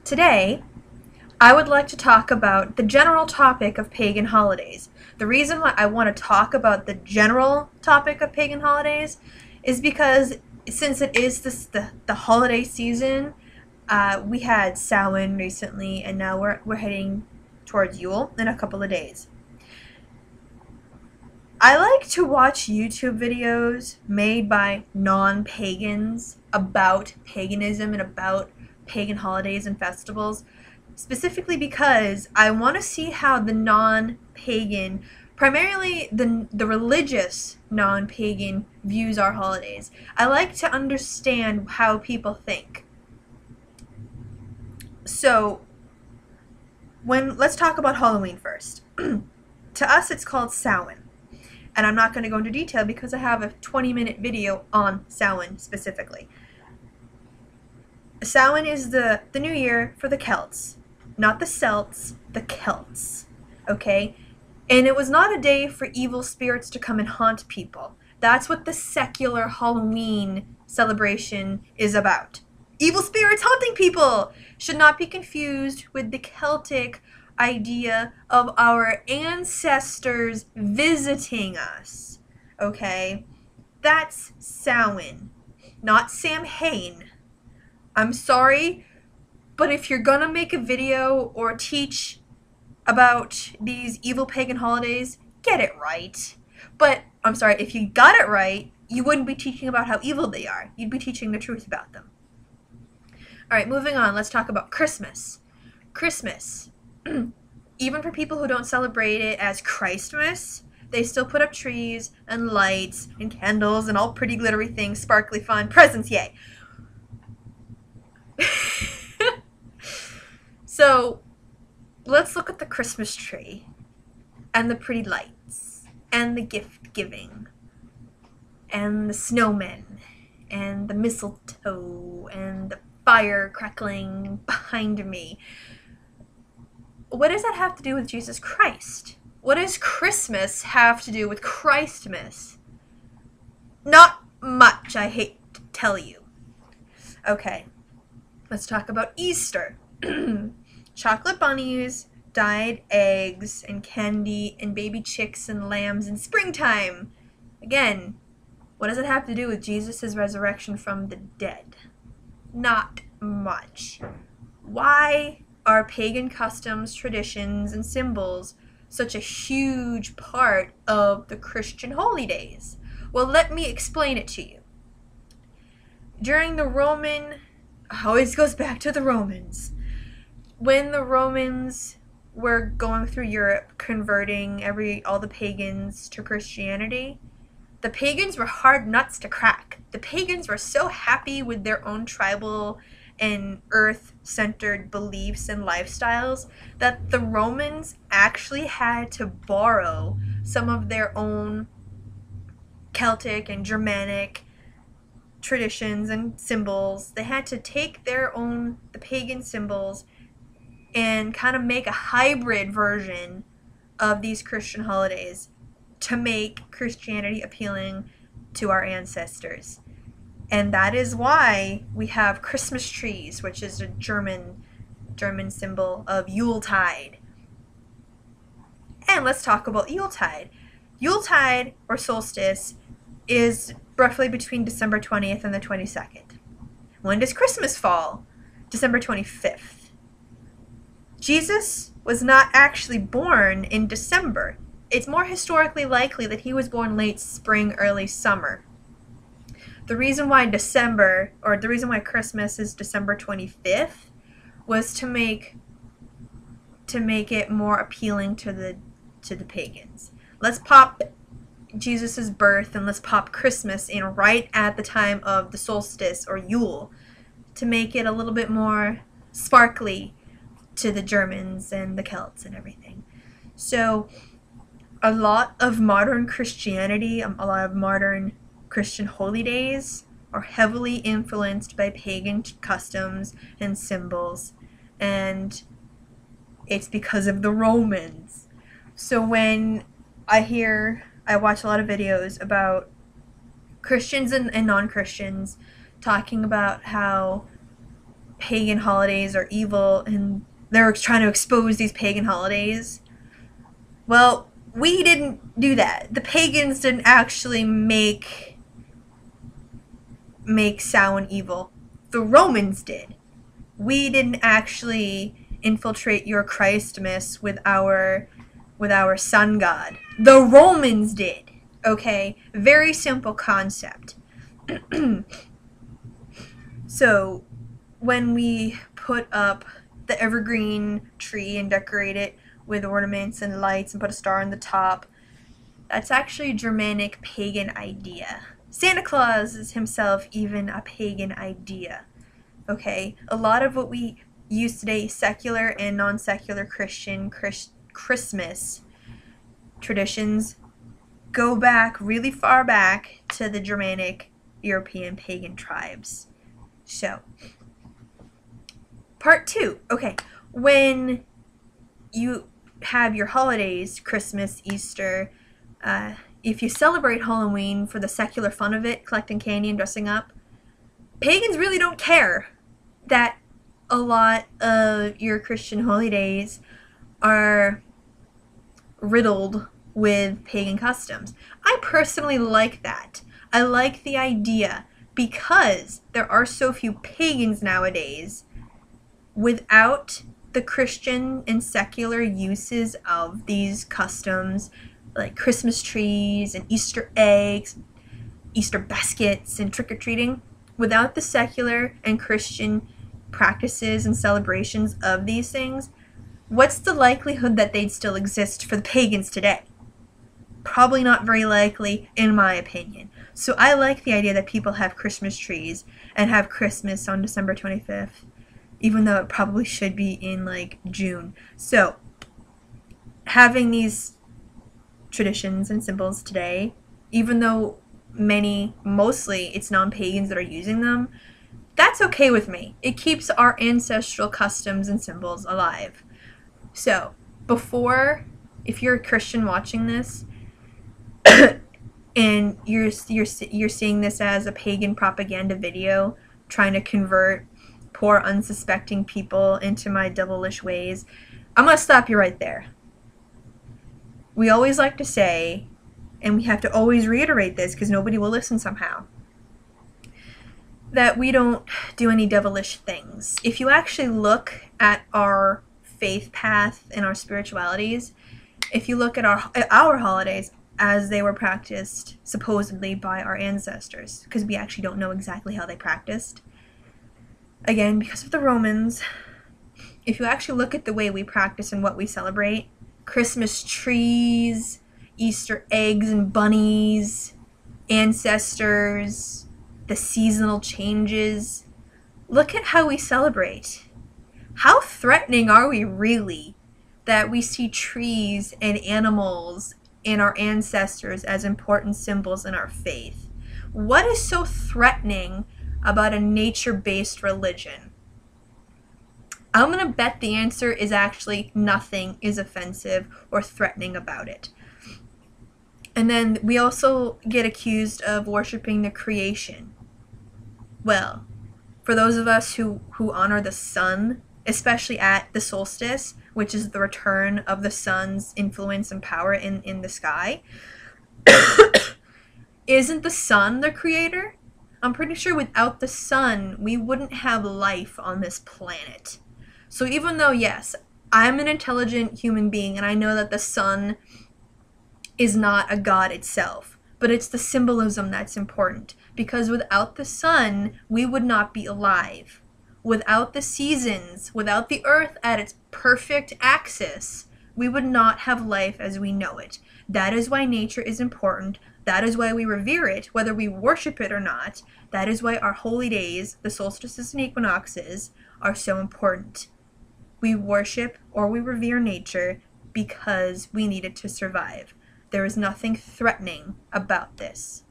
Today, I would like to talk about the general topic of pagan holidays. The reason why I want to talk about the general topic of pagan holidays is because since it is the holiday season, we had Samhain recently, and now we're heading towards Yule in a couple of days. I like to watch YouTube videos made by non-pagans about paganism and about pagan holidays and festivals, specifically because I want to see how the non-pagan, primarily the religious non-pagan, views our holidays. I like to understand how people think. So, let's talk about Halloween first. To us, it's called Samhain. And I'm not going to go into detail because I have a 20-minute video on Samhain specifically. Samhain is the new year for the Celts. Not the Celts, the Celts. Okay? And it was not a day for evil spirits to come and haunt people. That's what the secular Halloween celebration is about. Evil spirits haunting people should not be confused with the Celtic idea of our ancestors visiting us. Okay? That's Samhain, not Samhain. I'm sorry, but if you're gonna make a video or teach about these evil pagan holidays, get it right. But I'm sorry, if you got it right, you wouldn't be teaching about how evil they are. You'd be teaching the truth about them. Alright, moving on, let's talk about Christmas. Christmas. Even for people who don't celebrate it as Christmas, they still put up trees and lights and candles and all pretty glittery things, sparkly fun, presents, yay. So, let's look at the Christmas tree and the pretty lights and the gift giving and the snowmen and the mistletoe and the fire crackling behind me. What does that have to do with Jesus Christ? What does Christmas have to do with Christmas? Not much, I hate to tell you. Okay, let's talk about Easter. Chocolate bunnies, dyed eggs, and candy, and baby chicks and lambs in springtime. Again, what does it have to do with Jesus' resurrection from the dead? Not much. Why are pagan customs, traditions, and symbols such a huge part of the Christian holy days? Well, let me explain it to you. During the Roman, always goes back to the Romans. When the Romans were going through Europe, converting all the pagans to Christianity, the pagans were hard nuts to crack. The pagans were so happy with their own tribal and earth-centered beliefs and lifestyles that the Romans actually had to borrow some of their own Celtic and Germanic traditions and symbols. They had to take the pagan symbols and kind of make a hybrid version of these Christian holidays to make Christianity appealing to our ancestors. And that is why we have Christmas trees, which is a German symbol of Yuletide. And let's talk about Yuletide. Yuletide, or solstice, is roughly between December 20th and the 22nd. When does Christmas fall? December 25th. Jesus was not actually born in December. It's more historically likely that he was born late spring, early summer. The reason why Christmas is December 25th was to make it more appealing to the pagans. Let's pop Jesus' birth and let's pop Christmas in right at the time of the solstice or Yule to make it a little bit more sparkly to the Germans and the Celts and everything. So a lot of modern Christianity, a lot of modern Christian holy days are heavily influenced by pagan customs and symbols, and it's because of the Romans. So when I watch a lot of videos about Christians and non-Christians talking about how pagan holidays are evil and they're trying to expose these pagan holidays. Well, we didn't do that. The pagans didn't actually make Samhain evil. The Romans did. We didn't actually infiltrate your Christmas with our sun god. The Romans did. Okay? Very simple concept. So, when we put up the evergreen tree and decorate it with ornaments and lights and put a star on the top, that's actually a Germanic pagan idea. Santa Claus is himself even a pagan idea. Okay? A lot of what we use today, secular and non-secular Christian Christmas traditions, go back really far back to the Germanic European pagan tribes. So, part 2. Okay, when you have your holidays, Christmas, Easter, if you celebrate Halloween for the secular fun of it, collecting candy and dressing up, pagans really don't care that a lot of your Christian holidays are riddled with pagan customs. I personally like that. I like the idea because there are so few pagans nowadays. Without the Christian and secular uses of these customs, like Christmas trees and Easter eggs, Easter baskets and trick-or-treating, without the secular and Christian practices and celebrations of these things, what's the likelihood that they'd still exist for the pagans today? Probably not very likely, in my opinion. So I like the idea that people have Christmas trees and have Christmas on December 25th, even though it probably should be in, like, June. So, having these traditions and symbols today, even though mostly it's non-pagans that are using them, that's okay with me. It keeps our ancestral customs and symbols alive. So, if you're a Christian watching this, and you're seeing this as a pagan propaganda video, trying to convert poor unsuspecting people into my devilish ways, I'm going to stop you right there. We always like to say, and we have to always reiterate this because nobody will listen somehow, that we don't do any devilish things. If you actually look at our faith path and our spiritualities, if you look at our holidays as they were practiced supposedly by our ancestors, because we actually don't know exactly how they practiced, again, because of the Romans, if you actually look at the way we practice and what we celebrate, Christmas trees, Easter eggs and bunnies, ancestors, the seasonal changes, look at how we celebrate. How threatening are we really that we see trees and animals and our ancestors as important symbols in our faith? What is so threatening about a nature-based religion? I'm going to bet the answer is actually nothing is offensive or threatening about it. And then we also get accused of worshiping the creation. Well, for those of us who honor the sun, especially at the solstice, which is the return of the sun's influence and power in the sky, isn't the sun the creator? I'm pretty sure without the sun, we wouldn't have life on this planet. So even though, yes, I'm an intelligent human being, and I know that the sun is not a god itself, but it's the symbolism that's important. Because without the sun, we would not be alive. Without the seasons, without the earth at its perfect axis, we would not have life as we know it. That is why nature is important. That is why we revere it, whether we worship it or not. That is why our holy days, the solstices and equinoxes, are so important. We worship or we revere nature because we need it to survive. There is nothing threatening about this.